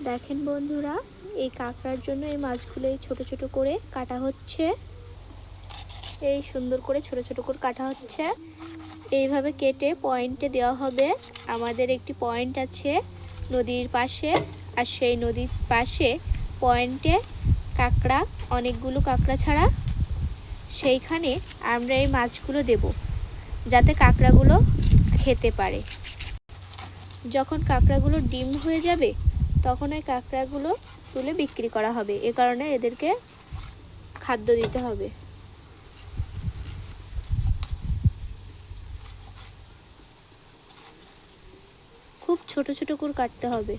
দেখেন বন্ধুরা, এই কাঁকড়ার জন্য এই মাছগুলো ছোট ছোট করে কাটা হচ্ছে। এই সুন্দর করে ছোট ছোট করে কাটা হচ্ছে। এইভাবে কেটে পয়েন্টে দেওয়া হবে। আমাদের একটি পয়েন্ট আছে নদীর পাশে, আর সেই নদীর পাশে পয়েন্টে কাঁকড়া, অনেকগুলো কাঁকড়া ছাড়া, সেইখানে আমরা এই মাছগুলো দেব যাতে কাঁকড়াগুলো খেতে পারে। যখন কাঁকড়াগুলো ডিম হয়ে যাবে তখন ওই কাঁকড়াগুলো তুলে বিক্রি করা হবে। এ কারণে এদেরকে খাদ্য দিতে হবে। খুব ছোট ছোট করে কাটতে হবে।